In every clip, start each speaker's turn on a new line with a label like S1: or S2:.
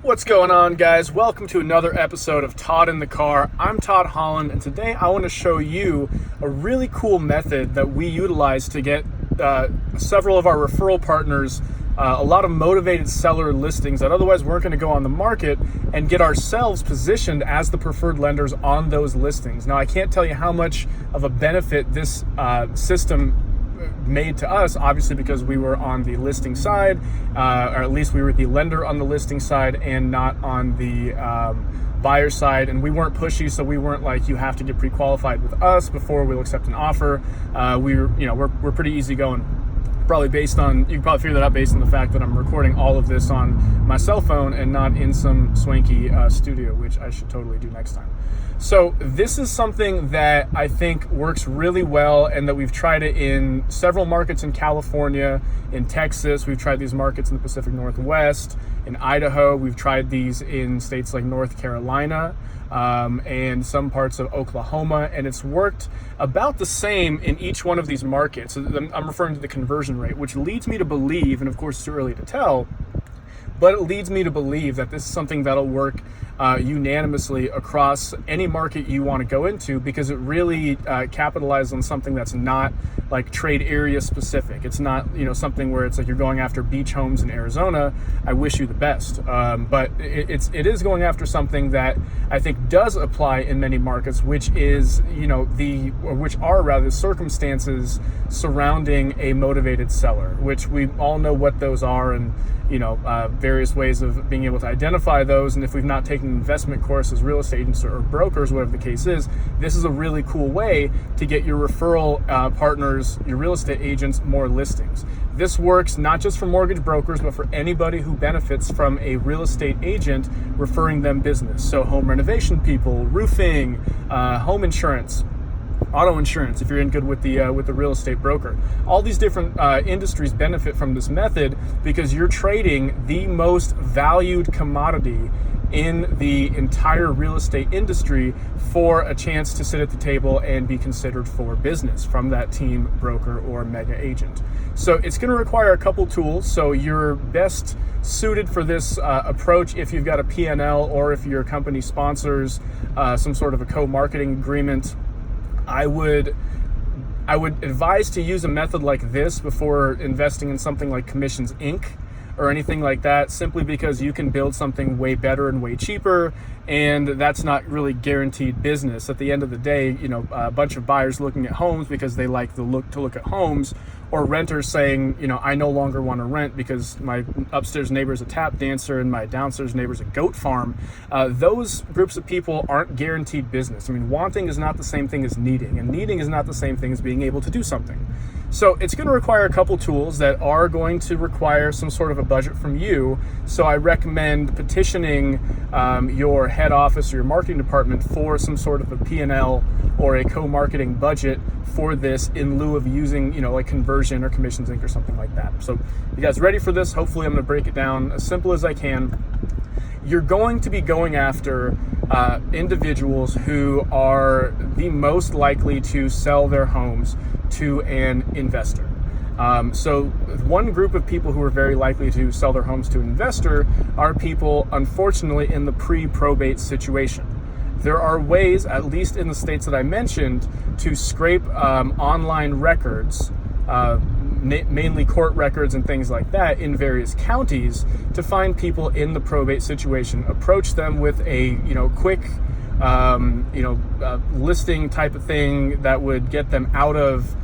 S1: What's going on, guys? Welcome to another episode of Todd in the Car. I'm Todd Holland, and today I want to show you a really cool method that we utilize to get several of our referral partners a lot of motivated seller listings that otherwise weren't going to go on the market, and get ourselves positioned as the preferred lenders on those listings. Now, I can't tell you how much of a benefit this system made to us, obviously, because we were on the listing side, or at least we were the lender on the listing side and not on the buyer side, and we weren't pushy, so we weren't like, you have to get pre-qualified with us before we'll accept an offer. We're pretty easygoing. You can probably figure that out based on the fact that I'm recording all of this on my cell phone and not in some swanky studio, which I should totally do next time. So this is something that I think works really well, and that we've tried it in several markets in California, in Texas. We've tried these markets in the Pacific Northwest, in Idaho. We've tried these in states like North Carolina, and some parts of Oklahoma, and it's worked about the same in each one of these markets. I'm referring to the conversion rate, which leads me to believe, and of course it's too early to tell, but it leads me to believe that this is something that'll work unanimously across any market you want to go into, because it really capitalizes on something that's not like trade area specific. It's not, something where it's like you're going after beach homes in Arizona. I wish you the best, but it is going after something that I think does apply in many markets, which is which are rather circumstances surrounding a motivated seller, which we all know what those are, and various ways of being able to identify those. And if we've not taken an investment course as real estate agents or brokers, whatever the case is, this is a really cool way to get your referral partners, your real estate agents, more listings. This works not just for mortgage brokers, but for anybody who benefits from a real estate agent referring them business. So home renovation people, roofing, home insurance, auto insurance, if you're in good with the real estate broker. All these different industries benefit from this method, because you're trading the most valued commodity in the entire real estate industry for a chance to sit at the table and be considered for business from that team broker or mega agent. So it's going to require a couple tools. So you're best suited for this approach if you've got a P&L, or if your company sponsors some sort of a co-marketing agreement. I would advise to use a method like this before investing in something like Commissions Inc. or anything like that, simply because you can build something way better and way cheaper, and that's not really guaranteed business. At the end of the day, a bunch of buyers looking at homes because they like to look at homes, or renters saying, I no longer want to rent because my upstairs neighbor is a tap dancer and my downstairs neighbor is a goat farm. Those groups of people aren't guaranteed business. I mean, wanting is not the same thing as needing, and needing is not the same thing as being able to do something. So it's going to require a couple tools that are going to require some sort of a budget from you. So I recommend petitioning your head office or your marketing department for some sort of a P&L or a co-marketing budget for this, in lieu of using, like Conversion or Commissions Inc. or something like that. So you guys ready for this? Hopefully I'm going to break it down as simple as I can. You're going to be going after individuals who are the most likely to sell their homes to an investor. So one group of people who are very likely to sell their homes to an investor are people, unfortunately, in the pre-probate situation. There are ways, at least in the states that I mentioned, to scrape online records, mainly court records and things like that, in various counties, to find people in the probate situation, approach them with a quick listing type of thing that would get them out of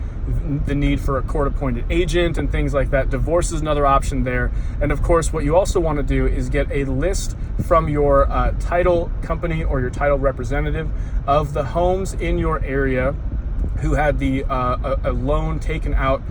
S1: the need for a court-appointed agent and things like that. Divorce is another option there. And of course, what you also want to do is get a list from your title company or your title representative of the homes in your area who had the a loan taken out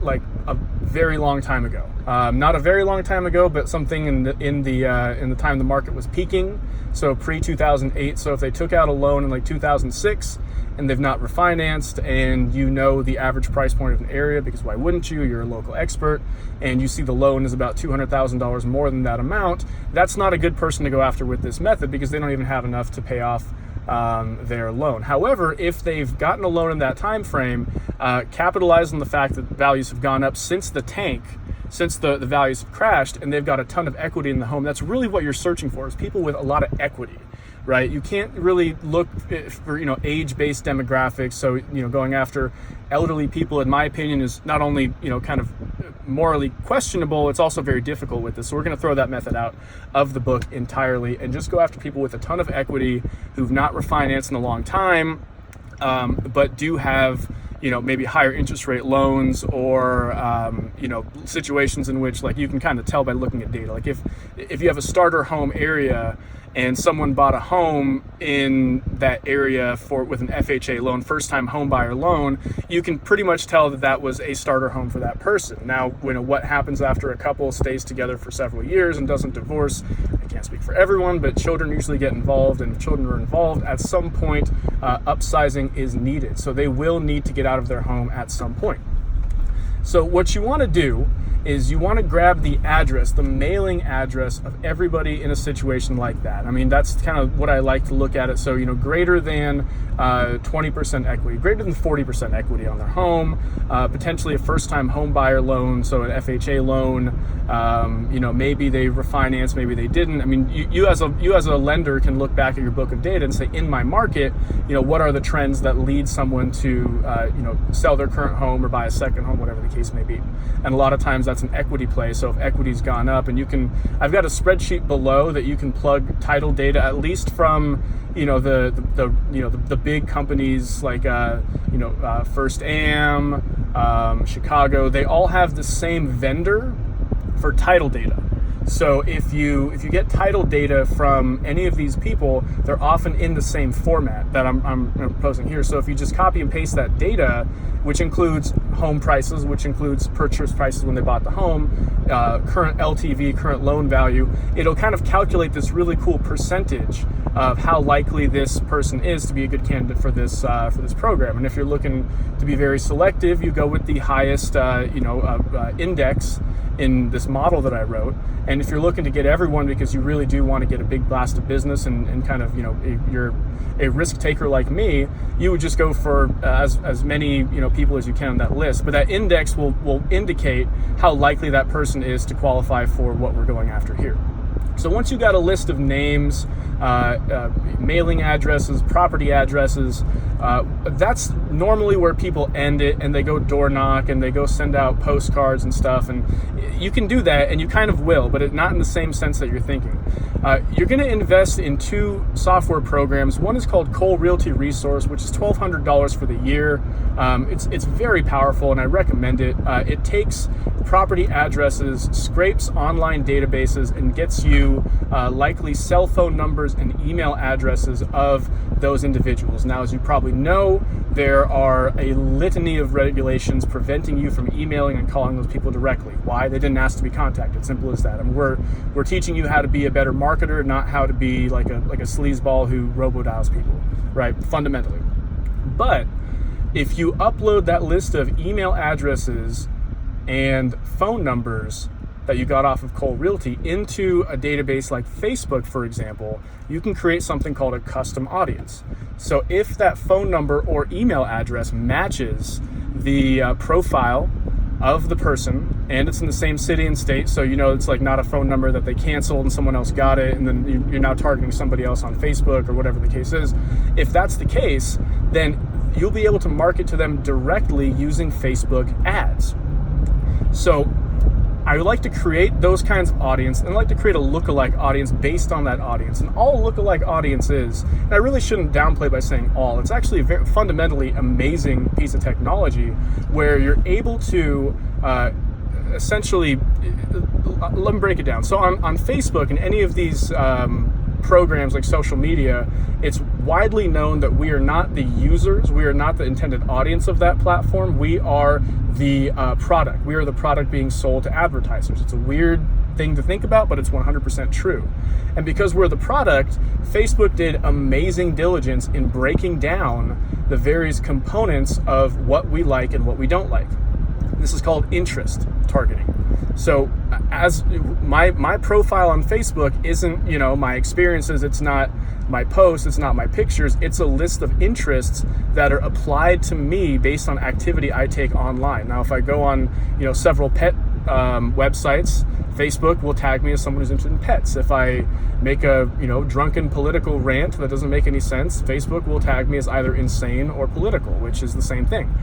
S1: like a very long time ago. Not a very long time ago, but something in the time the market was peaking. So pre-2008. So if they took out a loan in like 2006 and they've not refinanced, and the average price point of an area, because why wouldn't you? You're a local expert, and you see the loan is about $200,000 more than that amount. That's not a good person to go after with this method, because they don't even have enough to pay off their loan. However, if they've gotten a loan in that time frame, capitalize on the fact that values have gone up since the tank, since the values have crashed, and they've got a ton of equity in the home. That's really what you're searching for, is people with a lot of equity, right? You can't really look for, age-based demographics. So, going after elderly people, in my opinion, is not only, kind of morally questionable, it's also very difficult with this. So we're going to throw that method out of the book entirely and just go after people with a ton of equity who've not refinanced in a long time, but do have, maybe higher interest rate loans, or, situations in which, like, you can kind of tell by looking at data. Like if you have a starter home area and someone bought a home in that area with an FHA loan, first time home buyer loan, you can pretty much tell that that was a starter home for that person. Now, what happens after a couple stays together for several years and doesn't divorce, I can't speak for everyone, but children usually get involved, and if children are involved, at some point, upsizing is needed. So they will need to get out of their home at some point. So what you want to do is you want to grab the address, the mailing address of everybody in a situation like that. I mean, that's kind of what I like to look at it. So, greater than 20% equity, greater than 40% equity on their home, potentially a first-time home buyer loan, so an FHA loan. Maybe they refinanced, maybe they didn't. I mean, you as a lender can look back at your book of data and say, in my market, what are the trends that lead someone to, sell their current home or buy a second home, whatever the case may be. And a lot of times that's an equity play. So if equity's gone up, and I've got a spreadsheet below that you can plug title data, at least from, the big companies like, First Am, Chicago. They all have the same vendor for title data. So if you get title data from any of these people, they're often in the same format that I'm proposing here. So if you just copy and paste that data, which includes home prices, which includes purchase prices when they bought the home, current LTV, current loan value, it'll kind of calculate this really cool percentage of how likely this person is to be a good candidate for this program. And if you're looking to be very selective, you go with the highest index in this model that I wrote. And if you're looking to get everyone because you really do want to get a big blast of business and kind of, you're a risk taker like me, you would just go for as many people as you can on that list. But that index will indicate how likely that person is to qualify for what we're going after here. So once you got a list of names, mailing addresses, property addresses, that's normally where people end it, and they go door knock and they go send out postcards and stuff. And you can do that, and you kind of will, but not in the same sense that you're thinking. You're going to invest in two software programs. One is called Cole Realty Resource, which is $1,200 for the year. It's very powerful, and I recommend it. It takes property addresses, scrapes online databases, and gets you likely cell phone numbers and email addresses of those individuals. Now, as you probably know, there are a litany of regulations preventing you from emailing and calling those people directly. Why? They didn't ask to be contacted. Simple as that. And we're teaching you how to be a better marketer, not how to be like a sleazeball who robo-dials people, right? Fundamentally. But if you upload that list of email addresses and phone numbers that you got off of Cole Realty into a database like Facebook, for example, you can create something called a custom audience. So if that phone number or email address matches the profile of the person, and it's in the same city and state, so it's like not a phone number that they canceled and someone else got it, and then you're now targeting somebody else on Facebook or whatever the case is. If that's the case, then you'll be able to market to them directly using Facebook ads. So I would like to create those kinds of audience, and I like to create a lookalike audience based on that audience. And all a lookalike audience is, and I really shouldn't downplay by saying all, it's actually a very fundamentally amazing piece of technology where you're able to essentially, let me break it down. So on Facebook and any of these programs like social media, it's widely known that we are not the users, we are not the intended audience of that platform, we are the product. We are the product being sold to advertisers. It's a weird thing to think about, but it's 100% true. And because we're the product, Facebook did amazing diligence in breaking down the various components of what we like and what we don't like. This is called interest targeting. So as my profile on Facebook isn't, my experiences, it's not my posts, it's not my pictures, it's a list of interests that are applied to me based on activity I take online. Now, if I go on, several pet websites, Facebook will tag me as someone who's interested in pets. If I make a drunken political rant that doesn't make any sense, Facebook will tag me as either insane or political, which is the same thing.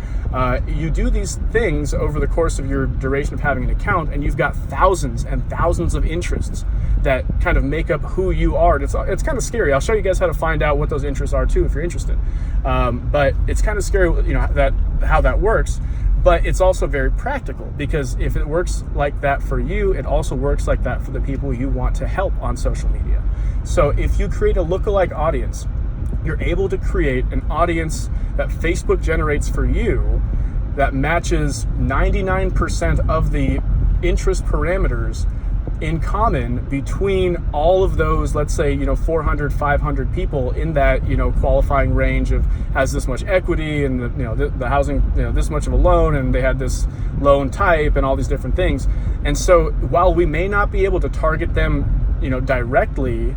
S1: You do these things over the course of your duration of having an account, and you've got thousands and thousands of interests that kind of make up who you are. It's kind of scary. I'll show you guys how to find out what those interests are too if you're interested. But it's kind of scary, how that works. But it's also very practical, because if it works like that for you, it also works like that for the people you want to help on social media. So if you create a lookalike audience, you're able to create an audience that Facebook generates for you that matches 99% of the interest parameters in common between all of those, let's say, 400, 500 people in that, qualifying range of has this much equity and the housing, this much of a loan, and they had this loan type and all these different things. And so while we may not be able to target them, directly,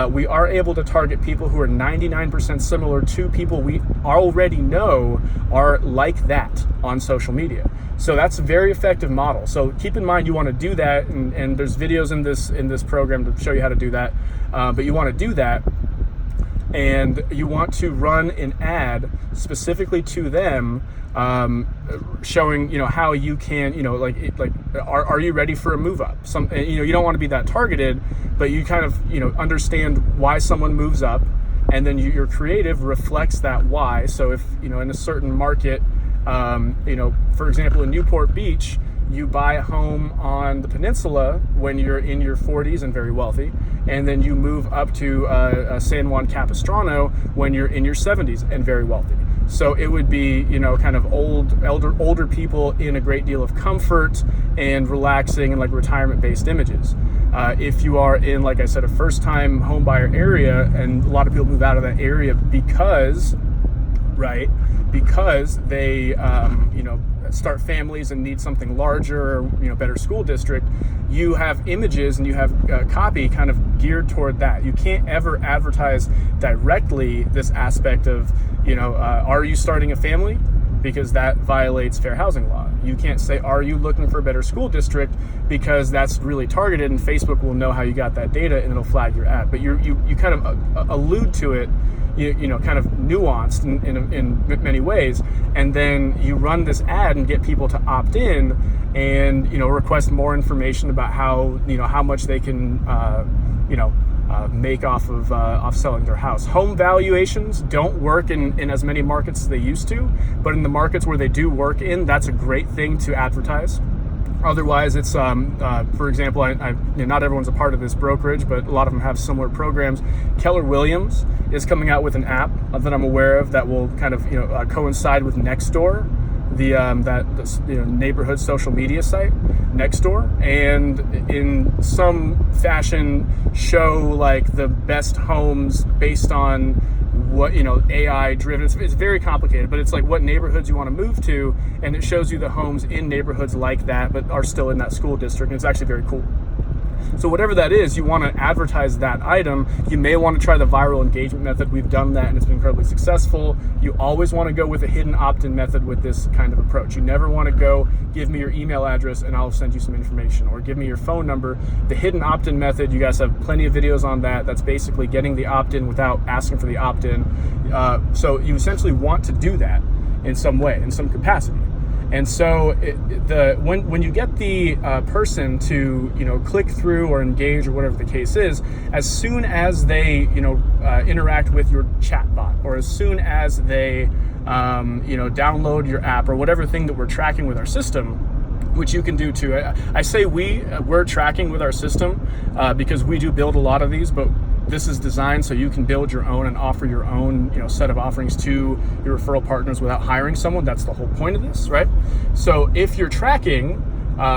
S1: we are able to target people who are 99% similar to people we already know are like that on social media. So that's a very effective model. So keep in mind, you want to do that, and there's videos in this program to show you how to do that. But you want to do that, and you want to run an ad specifically to them, showing how you can are you ready for a move up? You don't want to be that targeted, but you kind of understand why someone moves up, and then your creative reflects that why. So if in a certain market, for example, in Newport Beach, you buy a home on the peninsula when you're in your 40s and very wealthy, and then you move up to San Juan Capistrano when you're in your 70s and very wealthy. So it would be, kind of older people in a great deal of comfort and relaxing and like retirement-based images. If you are in, like I said, a first-time home buyer area, and a lot of people move out of that area because they, start families and need something larger, or, better school district, you have images and you have copy kind of geared toward that. You can't ever advertise directly this aspect of, are you starting a family? Because that violates fair housing law. You can't say, are you looking for a better school district? Because that's really targeted, and Facebook will know how you got that data and it'll flag your ad. But you kind of allude to it, kind of nuanced in many ways, and then you run this ad and get people to opt in and request more information about how much they can make off of selling their house. Home valuations don't work in as many markets as they used to, but in the markets where they do work in, that's a great thing to advertise. Otherwise, it's, for example, not everyone's a part of this brokerage, but a lot of them have similar programs. Keller Williams is coming out with an app that I'm aware of that will kind of, coincide with Nextdoor, the neighborhood social media site, Nextdoor, and in some fashion show like the best homes based on what AI driven. It's very complicated, but it's like what neighborhoods you want to move to, and it shows you the homes in neighborhoods like that but are still in that school district, and it's actually very cool. So whatever that is, you want to advertise that item. You may want to try the viral engagement method. We've done that and it's been incredibly successful. You always want to go with a hidden opt-in method with this kind of approach. You never want to go, give me your email address and I'll send you some information, or give me your phone number. The hidden opt-in method, you guys have plenty of videos on that. That's basically getting the opt-in without asking for the opt-in. So you essentially want to do that in some way, in some capacity. And so when you get the person to click through or engage or whatever the case is, as soon as they interact with your chatbot, or as soon as they download your app or whatever thing that we're tracking with our system, which you can do too. I say we're tracking with our system because we do build a lot of these, but this is designed so you can build your own and offer your own set of offerings to your referral partners without hiring someone. That's the whole point of this, right? So if you're tracking,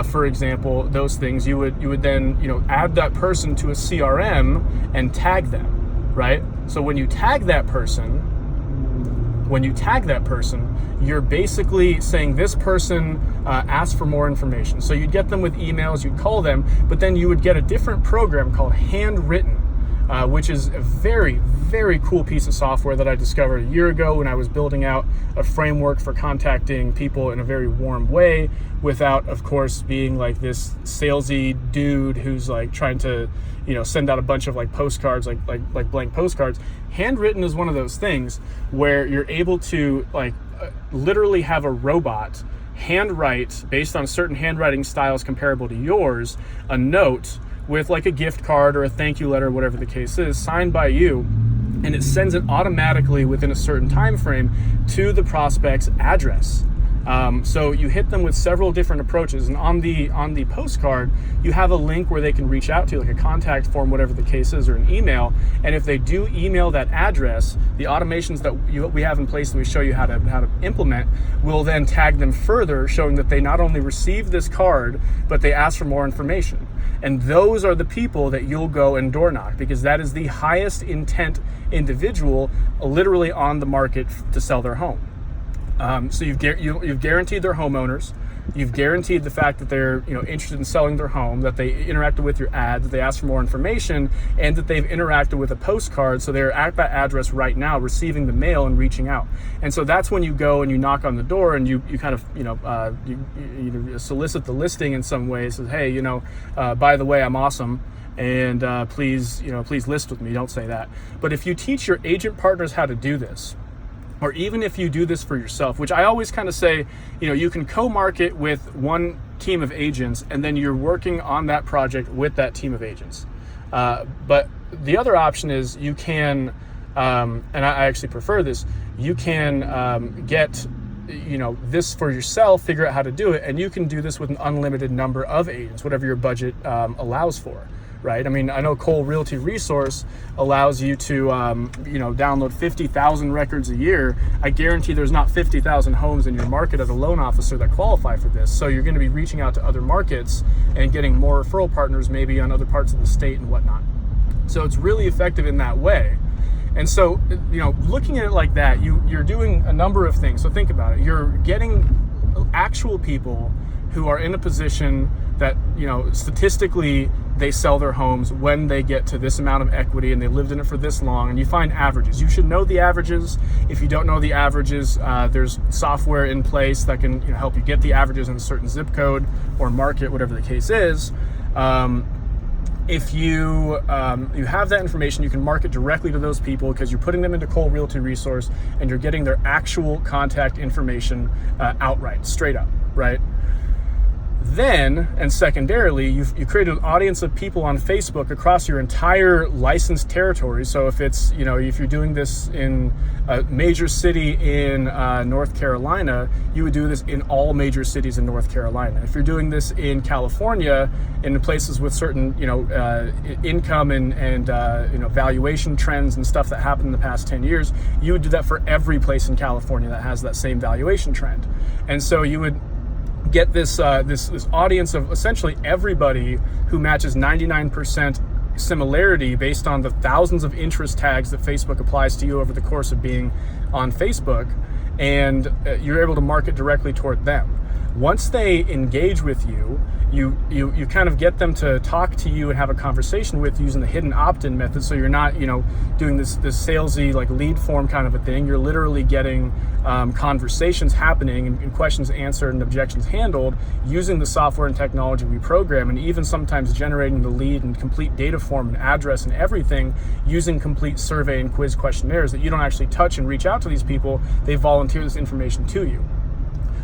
S1: for example, those things, you would then add that person to a CRM and tag them, right? So when you tag that person, you're basically saying this person asked for more information. So you'd get them with emails, you'd call them, but then you would get a different program called Handwritten. which is a very, very cool piece of software that I discovered a year ago when I was building out a framework for contacting people in a very warm way without, of course, being like this salesy dude who's like trying to, send out a bunch of like postcards, like blank postcards. Handwritten is one of those things where you're able to literally have a robot handwrite, based on certain handwriting styles comparable to yours, a note with like a gift card or a thank you letter, whatever the case is, signed by you, and it sends it automatically within a certain time frame to the prospect's address. So you hit them with several different approaches, and on the postcard you have a link where they can reach out to, like a contact form, whatever the case is, or an email. And if they do email that address, the automations that we have in place that we show you how to implement will then tag them further, showing that they not only received this card, but they asked for more information. And those are the people that you'll go and door knock, because that is the highest intent individual literally on the market to sell their home. So you've guaranteed their homeowners, you've guaranteed the fact that they're interested in selling their home, that they interacted with your ad, that they asked for more information, and that they've interacted with a postcard, so they're at that address right now receiving the mail and reaching out. And so that's when you go and you knock on the door and you kind of you solicit the listing in some way. Says, hey, by the way, I'm awesome, and please list with me. Don't say that. But if you teach your agent partners how to do this, or even if you do this for yourself, which I always kind of say, you can co-market with one team of agents, and then you're working on that project with that team of agents. But the other option is you can, and I actually prefer this, you can get this for yourself, figure out how to do it, and you can do this with an unlimited number of agents, whatever your budget allows for. Right? I mean, I know Cole Realty Resource allows you to, download 50,000 records a year. I guarantee there's not 50,000 homes in your market as a loan officer that qualify for this. So you're going to be reaching out to other markets and getting more referral partners, maybe on other parts of the state and whatnot. So it's really effective in that way. And so, looking at it like that, you're doing a number of things. So think about it. You're getting actual people who are in a position that, statistically, they sell their homes when they get to this amount of equity and they lived in it for this long, and you find averages. You should know the averages. If you don't know the averages, there's software in place that can help you get the averages in a certain zip code or market, whatever the case is. If you have that information, you can market directly to those people because you're putting them into Cole Realty Resource and you're getting their actual contact information outright, straight up, right? Then, and secondarily, you create an audience of people on Facebook across your entire licensed territory. So if it's, if you're doing this in a major city in North Carolina, you would do this in all major cities in North Carolina. If you're doing this in California, in places with certain, income and valuation trends and stuff that happened in the past 10 years, you would do that for every place in California that has that same valuation trend. And so you would get this audience of essentially everybody who matches 99% similarity based on the thousands of interest tags that Facebook applies to you over the course of being on Facebook, and you're able to market directly toward them. Once they engage with you, you kind of get them to talk to you and have a conversation with you using the hidden opt-in method. So you're not, doing this salesy like lead form kind of a thing. You're literally getting conversations happening and questions answered and objections handled using the software and technology we program, and even sometimes generating the lead in complete data form and address and everything using complete survey and quiz questionnaires that you don't actually touch and reach out to these people. They volunteer this information to you.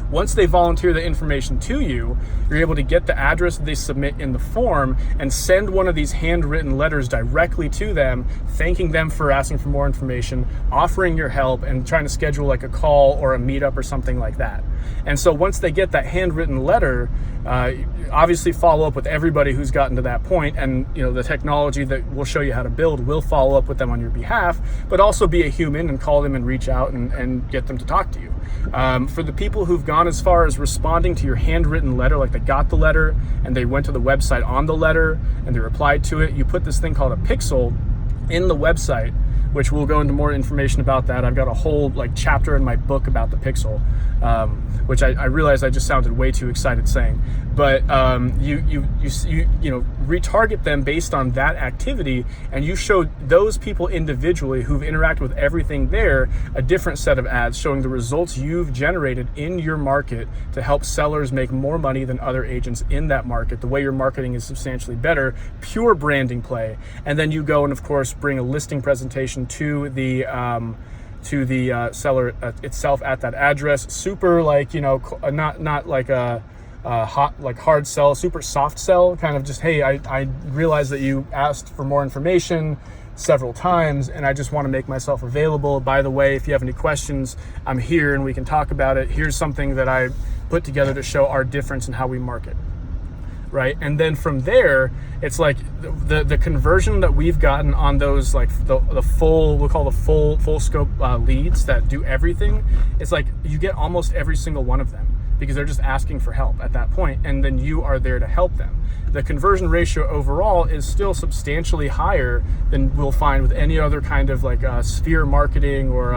S1: Once they volunteer the information to you, you're able to get the address that they submit in the form and send one of these handwritten letters directly to them, thanking them for asking for more information, offering your help, and trying to schedule like a call or a meetup or something like that. And so once they get that handwritten letter, obviously follow up with everybody who's gotten to that point, and the technology that we'll show you how to build will follow up with them on your behalf, but also be a human and call them and reach out and get them to talk to you. For the people who've gone as far as responding to your handwritten letter, like they got the letter and they went to the website on the letter and they replied to it, you put this thing called a pixel in the website which we'll go into more information about that. I've got a whole like chapter in my book about the pixel, which I realized I just sounded way too excited saying. But you retarget them based on that activity, and you show those people individually who've interacted with everything there a different set of ads showing the results you've generated in your market to help sellers make more money than other agents in that market. The way your marketing is substantially better, pure branding play. And then you go and of course bring a listing presentation to the seller itself at that address. Super like, not like a hard sell, super soft sell, kind of just, hey, I realize that you asked for more information several times and I just want to make myself available. By the way, if you have any questions, I'm here and we can talk about it. Here's something that I put together to show our difference in how we market. Right. And then from there, it's like the conversion that we've gotten on those, like the full, we'll call the full scope leads that do everything. It's like you get almost every single one of them because they're just asking for help at that point, and then you are there to help them. The conversion ratio overall is still substantially higher than we'll find with any other kind of like sphere marketing or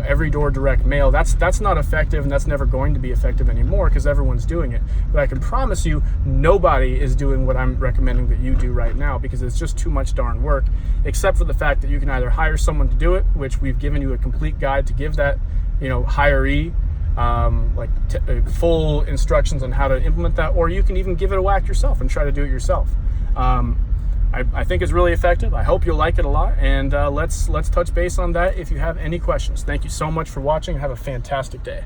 S1: every door direct mail. That's not effective, and that's never going to be effective anymore because everyone's doing it. But I can promise you, nobody is doing what I'm recommending that you do right now because it's just too much darn work. Except for the fact that you can either hire someone to do it, which we've given you a complete guide to give that hiree full instructions on how to implement that, or you can even give it a whack yourself and try to do it yourself. I think it's really effective. I hope you'll like it a lot, and let's touch base on that if you have any questions. Thank you so much for watching. Have a fantastic day.